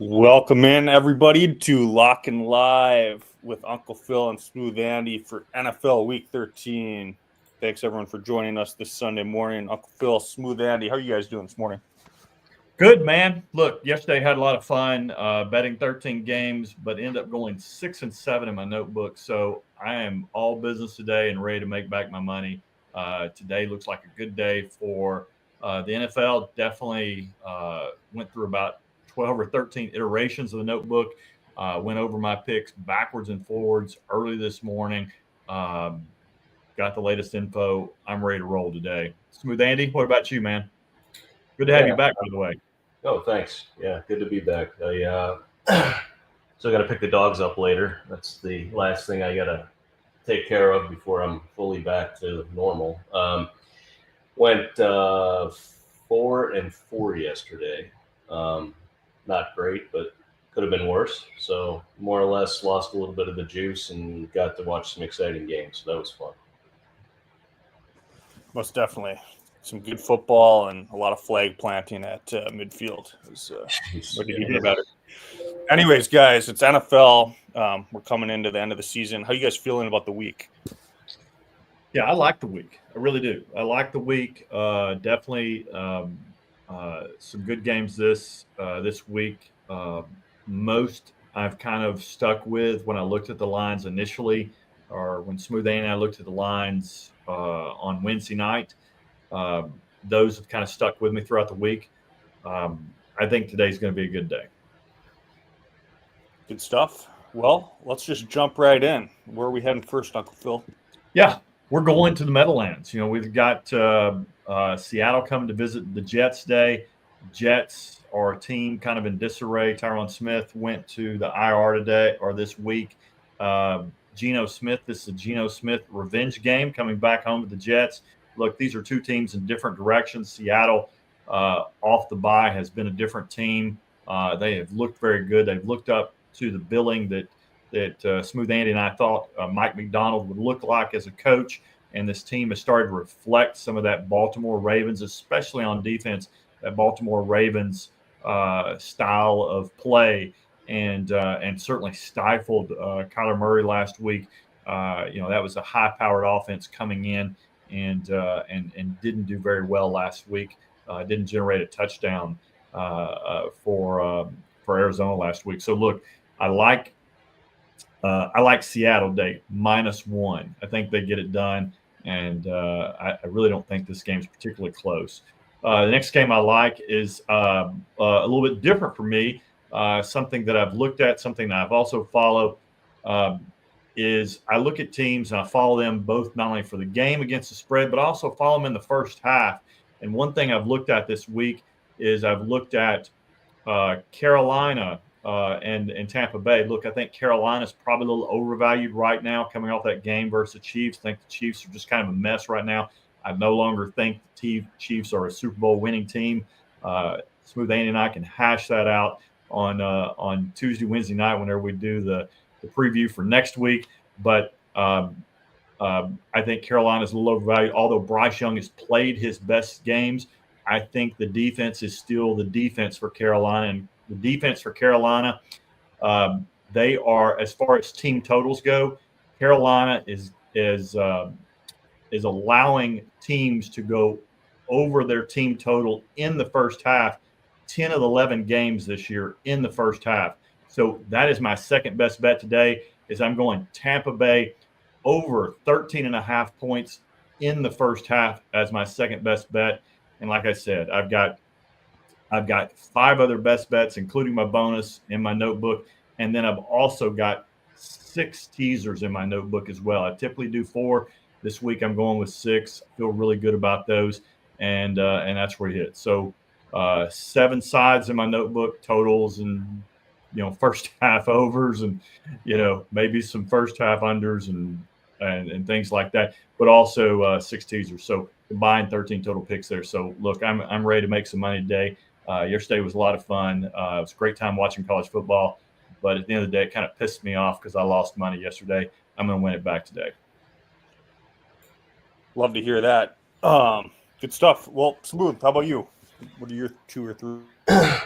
Welcome in, everybody, to Lock and Live with Uncle Phil and Smooth Andy for NFL Week 13. Thanks, everyone, for joining us this Sunday morning. Uncle Phil, Smooth Andy, how are you guys doing this morning? Good, man. Look, yesterday had a lot of fun betting 13 games, but ended up going 6-7 in my notebook. So I am all business today and ready to make back my money. Today looks like a good day for the NFL. Definitely went through about 12 or 13 iterations of the notebook. Went over my picks backwards and forwards early this morning. Got the latest info. I'm ready to roll today. Smooth Andy, what about you, man? Good to have you back, by the way. Oh, thanks. Yeah, good to be back. I still got to pick the dogs up later. That's the last thing I got to take care of before I'm fully back to normal. Went 4-4 yesterday. Not great, but could have been worse. So more or less lost a little bit of the juice and got to watch some exciting games. So that was fun. Most definitely. Some good football and a lot of flag planting at midfield. What did you hear about it? Anyways, guys, it's NFL. We're coming into the end of the season. How are you guys feeling about the week? Yeah, I like the week. I really do. I like the week. Definitely some good games this week. Most I've kind of stuck with when I looked at the lines initially, or when Smooth Andy and I looked at the lines on Wednesday night. Those have kind of stuck with me throughout the week. I think today's going to be a good day. Good stuff. Well, let's just jump right in. Where are we heading first, Uncle Phil? Yeah, we're going to the Meadowlands. You know, we've got Seattle coming to visit the Jets today. Jets are a team kind of in disarray. Tyron Smith went to the IR today or this week. Geno Smith, this is a Geno Smith revenge game coming back home to the Jets. Look, these are two teams in different directions. Seattle, off the bye, has been a different team. They have looked very good. They've looked up to the billing that Smooth Andy and I thought Mike Macdonald would look like as a coach, and this team has started to reflect some of that Baltimore Ravens, especially on defense, that Baltimore Ravens style of play, and certainly stifled Kyler Murray last week. That was a high-powered offense coming in. And didn't do very well last week. Didn't generate a touchdown for Arizona last week. So look, I like Seattle today -1. I think they get it done, and I really don't think this game's particularly close. The next game I like is a little bit different for me. Something that I've looked at, something that I've also followed. Is I look at teams and I follow them both not only for the game against the spread, but also follow them in the first half. And one thing I've looked at this week is I've looked at Carolina and Tampa Bay. Look, I think Carolina's probably a little overvalued right now coming off that game versus the Chiefs. I think the Chiefs are just kind of a mess right now. I no longer think the Chiefs are a Super Bowl winning team. Smooth Andy and I can hash that out on Tuesday, Wednesday night whenever we do the preview for next week. But I think Carolina's a little overvalued. Although Bryce Young has played his best games, I think the defense is still the defense for Carolina. And the defense for Carolina, they are, as far as team totals go, Carolina is allowing teams to go over their team total in the first half. 10 of 11 games this year in the first half. So that is my second best bet today. Is I'm going Tampa Bay over 13.5 points in the first half as my second best bet. And like I said, I've got 5 other best bets, including my bonus in my notebook, and then I've also got 6 teasers in my notebook as well. I typically do 4. This week I'm going with 6. I feel really good about those, and that's where it hit. So 7 sides in my notebook, totals and first half overs and maybe some first half unders and things like that, but also 6 teasers. So combined 13 total picks there. So look, I'm ready to make some money today. Yesterday was a lot of fun. It was a great time watching college football, but at the end of the day, it kind of pissed me off because I lost money yesterday. I'm going to win it back today. Love to hear that. Good stuff. Well, Smooth, how about you? What are your 2 or 3?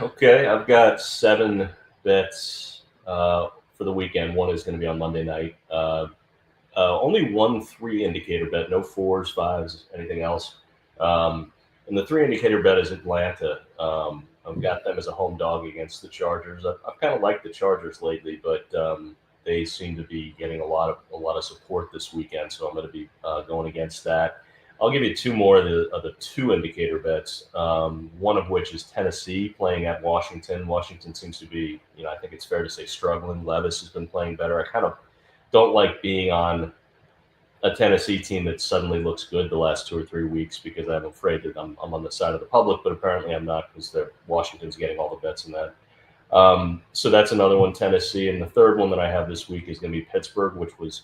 Okay, I've got 7 bets for the weekend. One is going to be on Monday night. Only one 3 indicator bet, no 4s, 5s, anything else. And the 3 indicator bet is Atlanta. I've got them as a home dog against the Chargers. I've kind of liked the Chargers lately, but they seem to be getting a lot of support this weekend, so I'm going to be going against that. I'll give you 2 more of the 2 indicator bets. One of which is Tennessee playing at Washington. Washington seems to be, I think it's fair to say, struggling. Levis has been playing better. I kind of don't like being on a Tennessee team that suddenly looks good the last 2 or 3 weeks because I'm afraid that I'm on the side of the public, but apparently I'm not because Washington's getting all the bets in that. So that's another one, Tennessee. And the third one that I have this week is going to be Pittsburgh, which was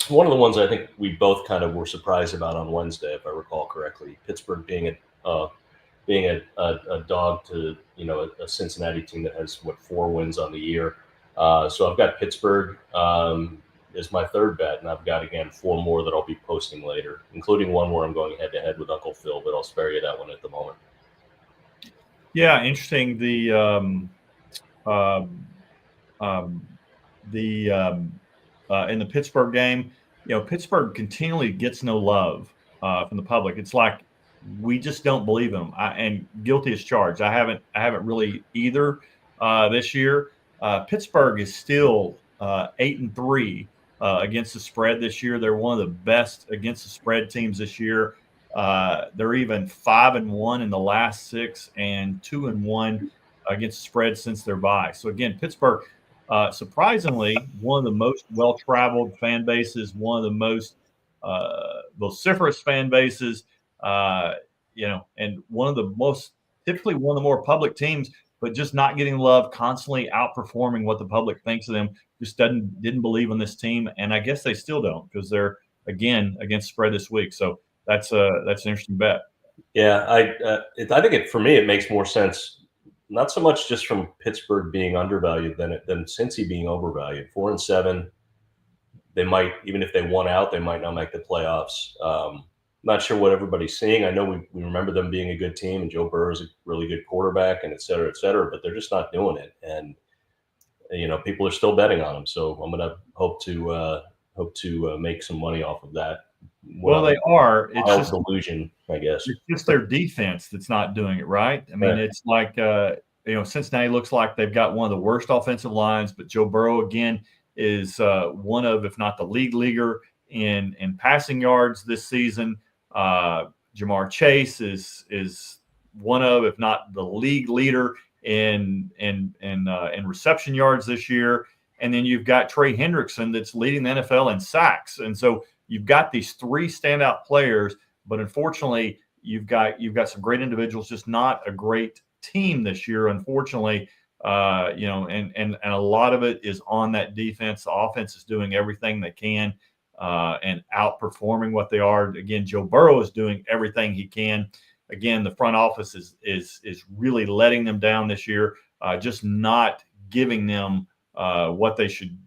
one of the ones I think we both kind of were surprised about on Wednesday, if I recall correctly. Pittsburgh being a dog to a Cincinnati team that has 4 wins on the year. So I've got Pittsburgh is my third bet, and I've got again 4 more that I'll be posting later, including one where I'm going head to head with Uncle Phil, but I'll spare you that one at the moment. Yeah, interesting. In the Pittsburgh game, Pittsburgh continually gets no love from the public. It's like we just don't believe them. And guilty as charged. I haven't really either this year. Pittsburgh is still 8-3 against the spread this year. They're one of the best against the spread teams this year. They're even 5-1 in the last 6 and 2-1 against the spread since their bye. So again, Pittsburgh, surprisingly, one of the most well-traveled fan bases, one of the most vociferous fan bases, and typically one of the more public teams, but just not getting love, constantly outperforming what the public thinks of them. Just didn't believe in this team, and I guess they still don't because they're again against spread this week. So that's an interesting bet. Yeah, I think for me it makes more sense. Not so much just from Pittsburgh being undervalued than Cincy being overvalued. 4-7, they might, even if they won out, they might not make the playoffs. Not sure what everybody's seeing. I know we remember them being a good team, and Joe Burrow is a really good quarterback, and et cetera, but they're just not doing it. And people are still betting on them. So I'm going to hope to make some money off of that. Well, they are. It's just delusion, I guess. It's just their defense that's not doing it right. I mean, It's like Cincinnati looks like they've got one of the worst offensive lines, but Joe Burrow again is one of, if not the leader in passing yards this season. Jamar Chase is one of, if not the league leader in reception yards this year. And then you've got Trey Hendrickson that's leading the NFL in sacks. And so you've got these 3 standout players, but unfortunately you've got some great individuals, just not a great team this year, unfortunately. And a lot of it is on that defense. The offense is doing everything they can and outperforming what they are. Again, Joe Burrow is doing everything he can. Again, the front office is really letting them down this year, just not giving them what they should,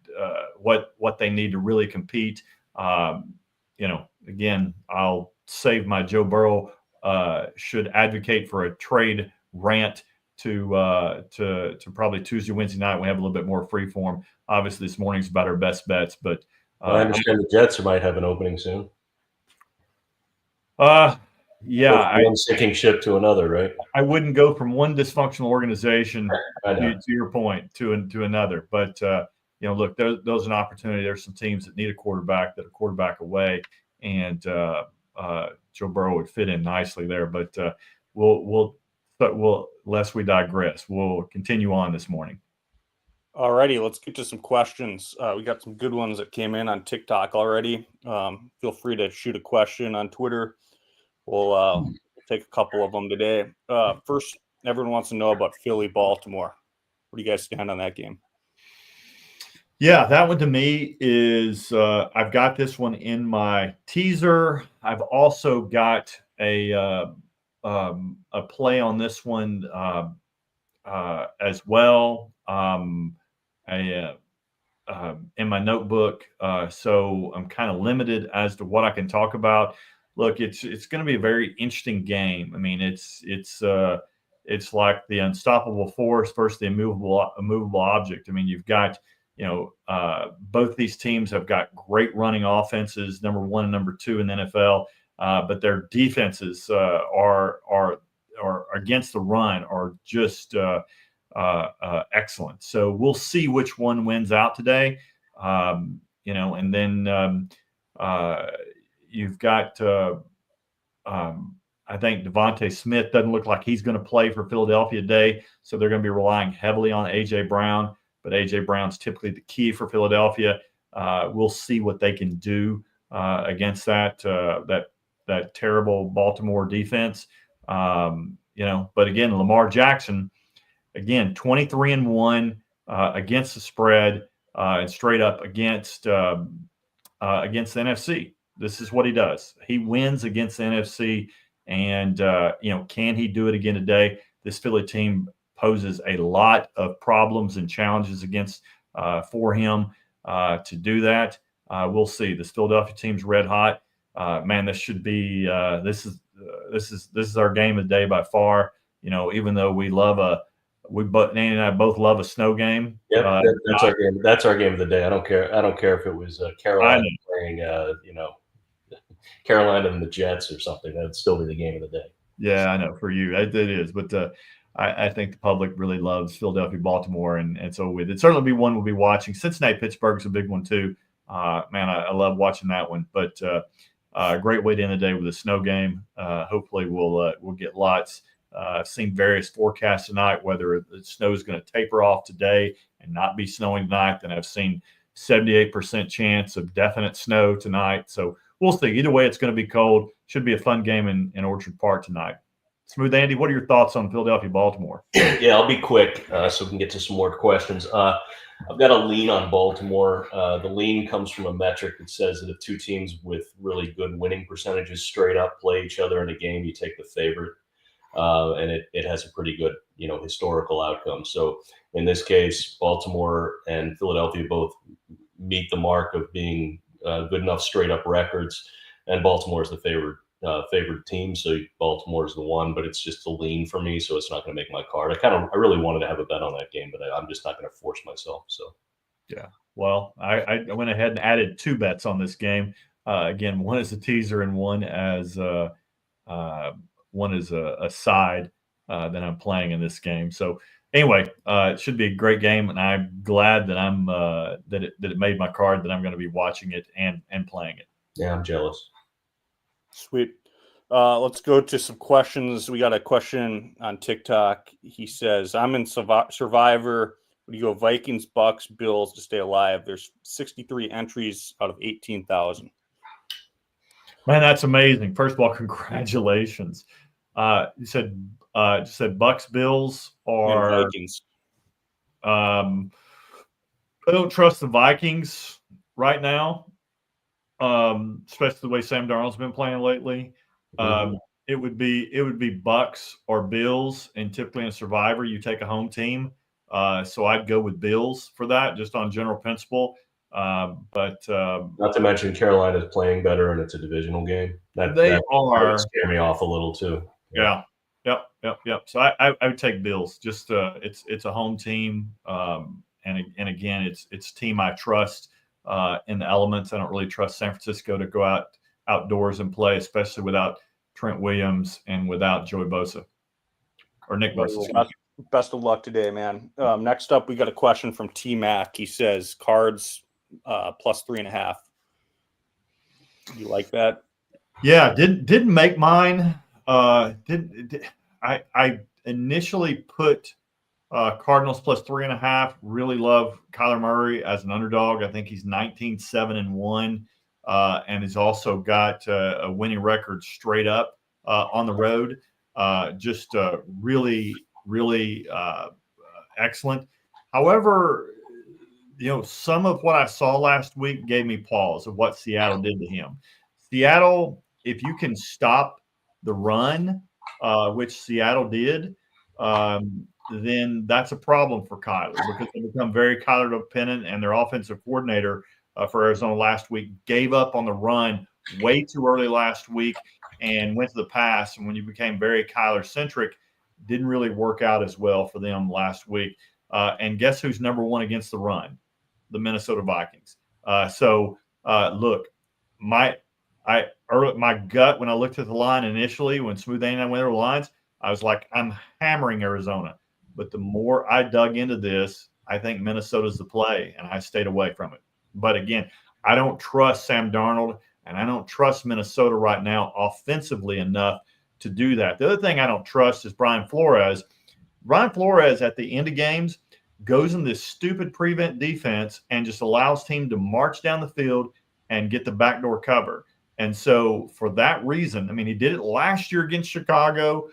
what they need to really compete. Again, I'll save my Joe Burrow should advocate for a trade rant to probably Tuesday, Wednesday night. We have a little bit more free form. Obviously, this morning's about our best bets, but I understand the Jets might have an opening soon. Yeah, one sinking ship to another, right? I wouldn't go from one dysfunctional organization to your point to another, but look, there's an opportunity. There's some teams that need a quarterback that are quarterback away, and Joe Burrow would fit in nicely there. But we'll lest we digress, we'll continue on this morning. All righty, let's get to some questions. We got some good ones that came in on TikTok already. Feel free to shoot a question on Twitter. We'll take a couple of them today. First, everyone wants to know about Philly-Baltimore. Where do you guys stand on that game? Yeah, that one to me is I've got this one in my teaser. I've also got a play on this one as well in my notebook. So I'm kind of limited as to what I can talk about. Look, it's going to be a very interesting game. I mean, it's it's like the unstoppable force versus the immovable object. I mean, you've got, both these teams have got great running offenses, number 1 and number 2 in the NFL, but their defenses are against the run are just excellent. So we'll see which one wins out today. And then you've got I think Devontae Smith doesn't look like he's going to play for Philadelphia today, so they're going to be relying heavily on A.J. Brown. But A.J. Brown's typically the key for Philadelphia. We'll see what they can do against that terrible Baltimore defense. But again, Lamar Jackson, 23-1 against the spread and straight up against the NFC. This is what he does. He wins against the NFC. And, can he do it again today? This Philly team poses a lot of problems and challenges for him to do that. We'll see. This Philadelphia team's red hot. Man, this should be this is our game of the day by far. Even though Nanny and I both love a snow game. Yeah, that's our game. That's our game of the day. I don't care if it was Carolina playing Carolina and the Jets or something. That'd still be the game of the day. Yeah, I know for you it is, but I think the public really loves Philadelphia, Baltimore, and so it'd certainly be one we'll be watching. Cincinnati, Pittsburgh's a big one too. Man, I love watching that one. But a great way to end the day with a snow game. Hopefully, we'll get lots. I've seen various forecasts tonight whether the snow is going to taper off today and not be snowing tonight. Then I've seen 78% chance of definite snow tonight. So we'll see. Either way, it's going to be cold. Should be a fun game in Orchard Park tonight. Smooth Andy, what are your thoughts on Philadelphia, Baltimore? Yeah, I'll be quick so we can get to some more questions. I've got a lean on Baltimore. The lean comes from a metric that says that if two teams with really good winning percentages straight up play each other in a game, you take the favorite. And it has a pretty good, historical outcome. So in this case, Baltimore and Philadelphia both meet the mark of being good enough straight up records, and Baltimore is the favored team. So Baltimore is the one, but it's just a lean for me. So it's not going to make my card. I really wanted to have a bet on that game, but I'm just not going to force myself. So, yeah. Well, I went ahead and added 2 bets on this game. Again, one is a teaser and one as a side that I'm playing in this game. So anyway, it should be a great game, and I'm glad that that it made my card, that I'm going to be watching it and playing it. Yeah, I'm jealous. Sweet. Let's go to some questions. We got a question on TikTok. He says, I'm in Survivor. Would you go Vikings, Bucks, Bills to stay alive? There's 63 entries out of 18,000. Man, that's amazing. First of all, congratulations. You said Bucks, Bills, or Vikings. I don't trust the Vikings right now, especially the way Sam Darnold's been playing lately. It would be Bucks or Bills, and typically in a Survivor, you take a home team. So I'd go with Bills for that, just on general principle. But not to mention Carolina's playing better, and it's a divisional game. That would scare me off a little too. Yeah. Yep. So I would take Bills. Just it's a home team, and again, it's a team I trust in the elements. I don't really trust San Francisco to go outdoors and play, especially without Trent Williams and without Joey Bosa or Nick Bosa. Best of luck today, man. Next up, we got a question from T-Mac. He says, Cards plus 3.5. You like that? Yeah, didn't make mine. I initially put Cardinals plus 3.5. Really love Kyler Murray as an underdog. I think he's 19-7-1, and he's also got a winning record straight up on the road. Just really excellent. However, some of what I saw last week gave me pause of what Seattle did to him. Seattle, if you can stop the run, which Seattle did, then that's a problem for Kyler, because they become very Kyler dependent, and their offensive coordinator for Arizona last week gave up on the run way too early last week and went to the pass. And when you became very Kyler centric, didn't really work out as well for them last week. And guess who's number one against the run? The Minnesota Vikings. Look, my gut when I looked at the line initially, when Smooth Andy and I went over the lines, I was like, I'm hammering Arizona. But the more I dug into this, I think Minnesota's the play, and I stayed away from it. But again, I don't trust Sam Darnold, and I don't trust Minnesota right now offensively enough to do that. The other thing I don't trust is Brian Flores. Brian Flores at the end of games goes in this stupid prevent defense and just allows team to march down the field and get the backdoor cover. And so for that reason, I mean, he did it last year against Chicago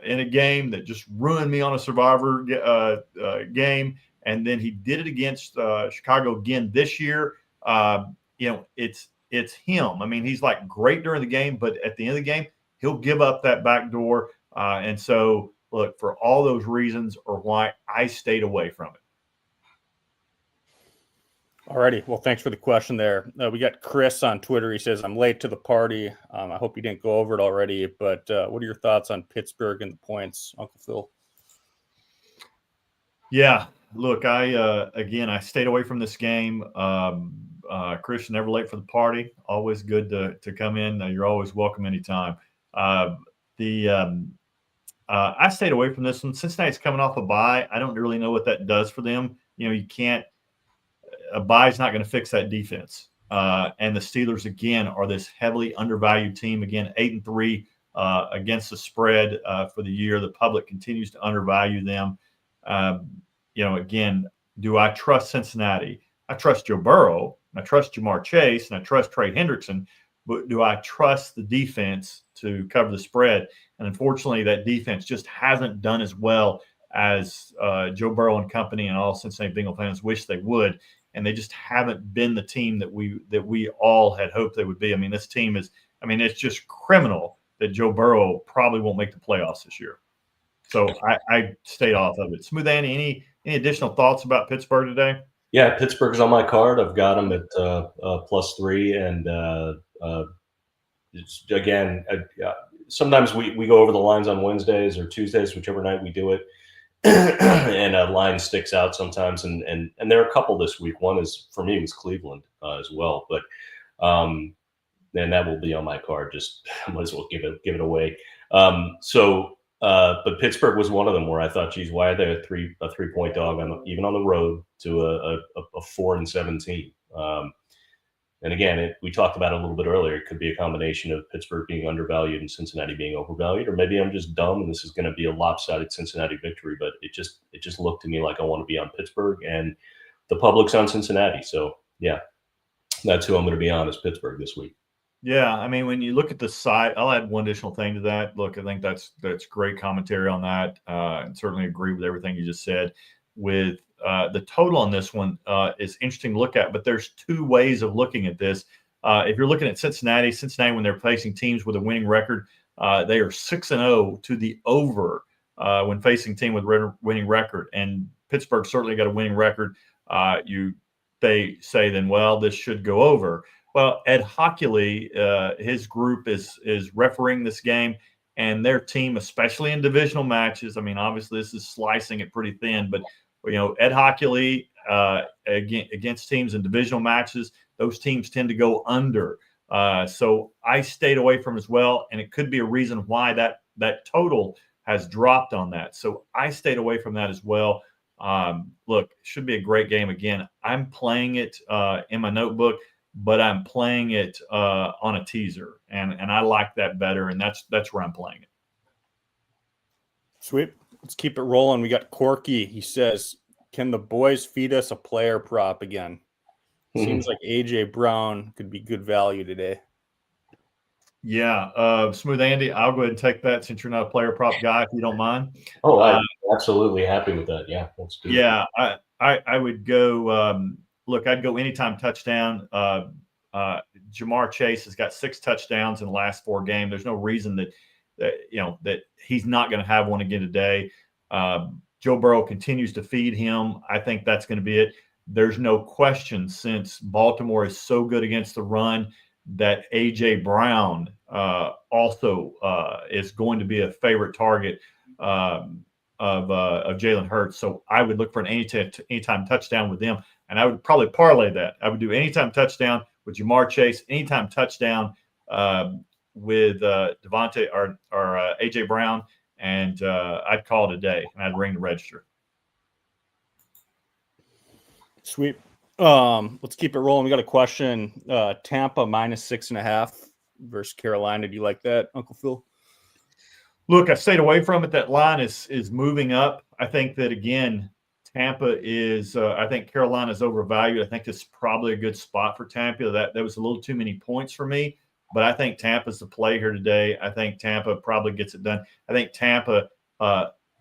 in a game that just ruined me on a survivor game. And then he did it against Chicago again this year. It's him. I mean, he's like great during the game, but at the end of the game, he'll give up that backdoor. And so, look, for all those reasons are why I stayed away from it. Alrighty. Well, thanks for the question there. We got Chris on Twitter. He says, I'm late to the party. I hope you didn't go over it already, but what are your thoughts on Pittsburgh and the points, Uncle Phil? Yeah, look, I stayed away from this game. Christian, never late for the party. Always good to come in. You're always welcome anytime. I stayed away from this one. Cincinnati's coming off a bye. I don't really know what that does for them. You can't. A bye is not going to fix that defense. And the Steelers, again, are this heavily undervalued team. Again, 8-3 against the spread for the year. The public continues to undervalue them. Again, do I trust Cincinnati? I trust Joe Burrow, and I trust Jamar Chase, and I trust Trey Hendrickson. But do I trust the defense to cover the spread? And unfortunately, that defense just hasn't done as well as Joe Burrow and company and all Cincinnati Bengal fans wish they would. And they just haven't been the team that we all had hoped they would be. I mean, this team is – it's just criminal that Joe Burrow probably won't make the playoffs this year. So I stayed off of it. Smooth Andy, any additional thoughts about Pittsburgh today? Yeah, Pittsburgh's on my card. I've got them at +3, and it's again. Sometimes we go over the lines on Wednesdays or Tuesdays, whichever night we do it, and a line sticks out sometimes. And there are a couple this week. One is for me was Cleveland as well, but then that will be on my card. Just might as well give it away. But Pittsburgh was one of them where I thought, geez, why are they a 3-point dog even on the road to a 4-7 team? And again, we talked about it a little bit earlier. It could be a combination of Pittsburgh being undervalued and Cincinnati being overvalued, or maybe I'm just dumb and this is going to be a lopsided Cincinnati victory. But it just looked to me like I want to be on Pittsburgh, and the public's on Cincinnati. So yeah, that's who I'm going to be on is Pittsburgh this week. Yeah, when you look at the side, I'll add one additional thing to that. Look, I think that's great commentary on that, and certainly agree with everything you just said. With the total on this one is interesting to look at, but there's two ways of looking at this. If you're looking at Cincinnati, when they're facing teams with a winning record, they are 6-0 to the over when facing team with winning record, and Pittsburgh certainly got a winning record. They say then, well, this should go over. Well, Ed Hockley, his group is refereeing this game, and their team, especially in divisional matches. Obviously this is slicing it pretty thin, but Ed Hockley against teams in divisional matches, those teams tend to go under. So I stayed away from as well, and it could be a reason why that total has dropped on that. So I stayed away from that as well. Look, it should be a great game. Again, I'm playing it in my notebook, but I'm playing it on a teaser, and I like that better, and that's where I'm playing it. Sweet. Let's keep it rolling. We got Corky. He says, can the boys feed us a player prop again? Seems like A.J. Brown could be good value today. Yeah. Smooth Andy, I'll go ahead and take that since you're not a player prop guy, if you don't mind. Oh, I'm absolutely happy with that. Yeah, let's do it. Yeah, I would go look, I'd go anytime touchdown. Jamar Chase has got 6 touchdowns in the last 4 games. There's no reason that he's not going to have one again today. Joe Burrow continues to feed him. I think that's going to be it. There's no question, since Baltimore is so good against the run, that A.J. Brown also is going to be a favorite target of Jalen Hurts. So I would look for an anytime touchdown with them, and I would probably parlay that. I would do anytime touchdown with Jamar Chase, anytime touchdown with Devontae or A.J. Brown, and I'd call it a day, and I'd ring the register. Sweet. Let's keep it rolling. We got a question. Tampa -6.5 versus Carolina. Do you like that, Uncle Phil? Look, I stayed away from it. That line is moving up. I think that, again, Tampa is I think Carolina is overvalued. I think it's probably a good spot for Tampa. That was a little too many points for me, but I think Tampa's the play here today. I think Tampa probably gets it done. I think Tampa,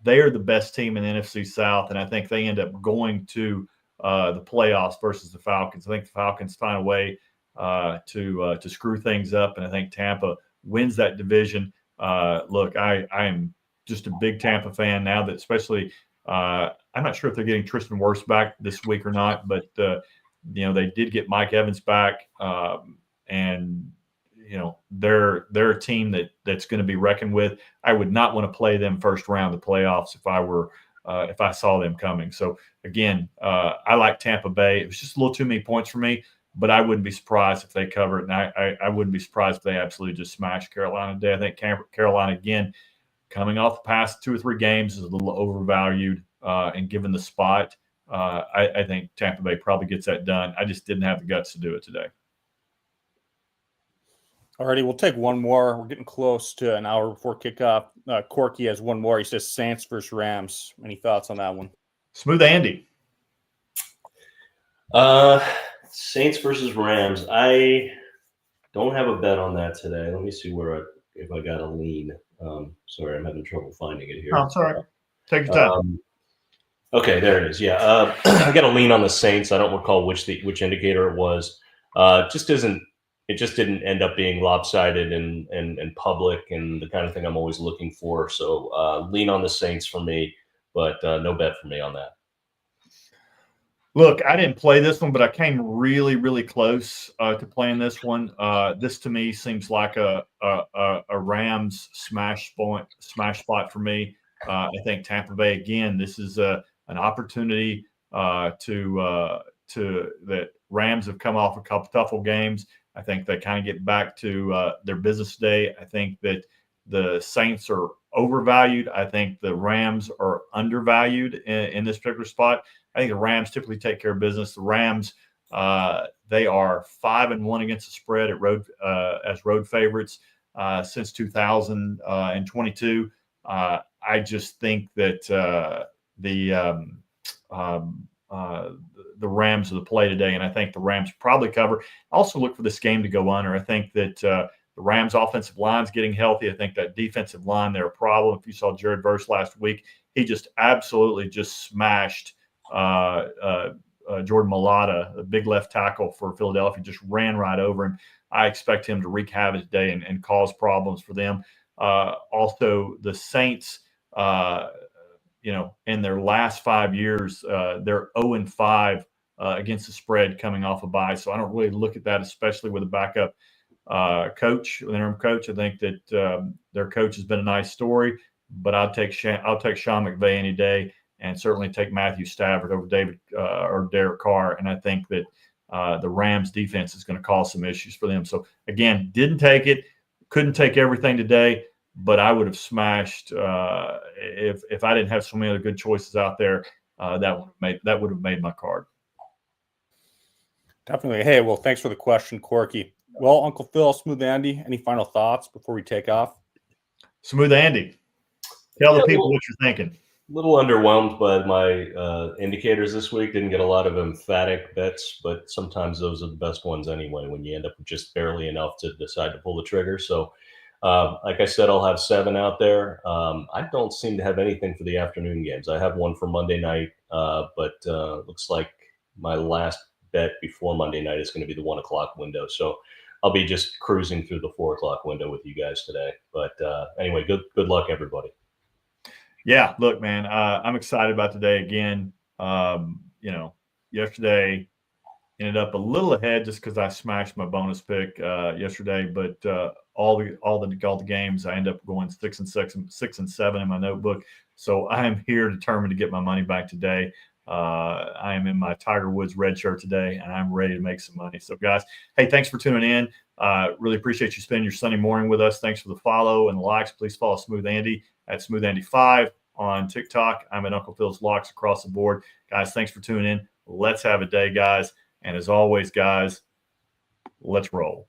they are the best team in the NFC South, and I think they end up going to the playoffs versus the Falcons. I think the Falcons find a way to screw things up, and I think Tampa wins that division. Look, I am just a big Tampa fan now that, especially I'm not sure if they're getting Tristan Wirfs back this week or not, but they did get Mike Evans back, and they're a team that's going to be reckoned with. I would not want to play them first round of the playoffs if I saw them coming. So again, I like Tampa Bay. It was just a little too many points for me, but I wouldn't be surprised if they cover it, and I wouldn't be surprised if they absolutely just smash Carolina today. I think Carolina, again, coming off the past 2 or 3 games, is a little overvalued, and given the spot, I think Tampa Bay probably gets that done. I just didn't have the guts to do it today. Alrighty, we'll take one more. We're getting close to an hour before kickoff. Corky has one more. He says Saints versus Rams. Any thoughts on that one? Smooth Andy. Saints versus Rams. I don't have a bet on that today. Let me see if I got a lean. Sorry, I'm having trouble finding it here. Oh, sorry. Take your time. Okay, there it is. Yeah, I got a lean on the Saints. I don't recall which indicator it was. It just didn't end up being lopsided and public and the kind of thing I'm always looking for. So lean on the Saints for me, but no bet for me on that. Look, I didn't play this one, but I came really, really close to playing this one. This to me seems like a Rams smash spot for me. I think Tampa Bay, again, this is an opportunity that Rams have come off a couple toughful games. I think they kind of get back to their business day. I think that the Saints are overvalued. I think the Rams are undervalued in this particular spot. I think the Rams typically take care of business. The Rams, they are 5-1 against the spread as road favorites since 2022. I just think that the Rams are the play today, and I think the Rams probably cover. Also look for this game to go under. I think that the Rams' offensive line's getting healthy. I think that defensive line, they're a problem. If you saw Jared Verse last week, he just absolutely just smashed Jordan Mailata, the big left tackle for Philadelphia, just ran right over him. I expect him to wreak havoc today and cause problems for them. Also, the Saints, in their last 5 years, they're 0-5 against the spread coming off a bye. So I don't really look at that, especially with a backup coach, an interim coach. I think that their coach has been a nice story, but I'll take Sean McVay any day, and certainly take Matthew Stafford over David or Derek Carr. And I think that the Rams defense is going to cause some issues for them. So again, didn't take it, couldn't take everything today, but I would have smashed if I didn't have so many other good choices out there. That would have made my card. Definitely. Hey, well, thanks for the question, Corky. Well, Uncle Phil, Smooth Andy, any final thoughts before we take off? Smooth Andy, tell the people what you're thinking. A little underwhelmed by my indicators this week. Didn't get a lot of emphatic bets, but sometimes those are the best ones anyway when you end up with just barely enough to decide to pull the trigger. So, like I said, I'll have 7 out there. I don't seem to have anything for the afternoon games. I have one for Monday night, but looks like my last bet before Monday night is going to be the 1 o'clock window. So I'll be just cruising through the 4 o'clock window with you guys today. But anyway, good luck, everybody. Yeah, look, man, I'm excited about today again. Yesterday Ended up a little ahead just because I smashed my bonus pick yesterday, but all the games I end up going 6 and 7 in my notebook. So I am here determined to get my money back today. I am in my Tiger Woods red shirt today, and I'm ready to make some money. So, guys, hey, thanks for tuning in. Really appreciate you spending your Sunday morning with us. Thanks for the follow and the likes. Please follow Smooth Andy at Smooth Andy 5 on TikTok. I'm at Uncle Phil's Locks across the board. Guys, thanks for tuning in. Let's have a day, guys. And as always, guys, let's roll.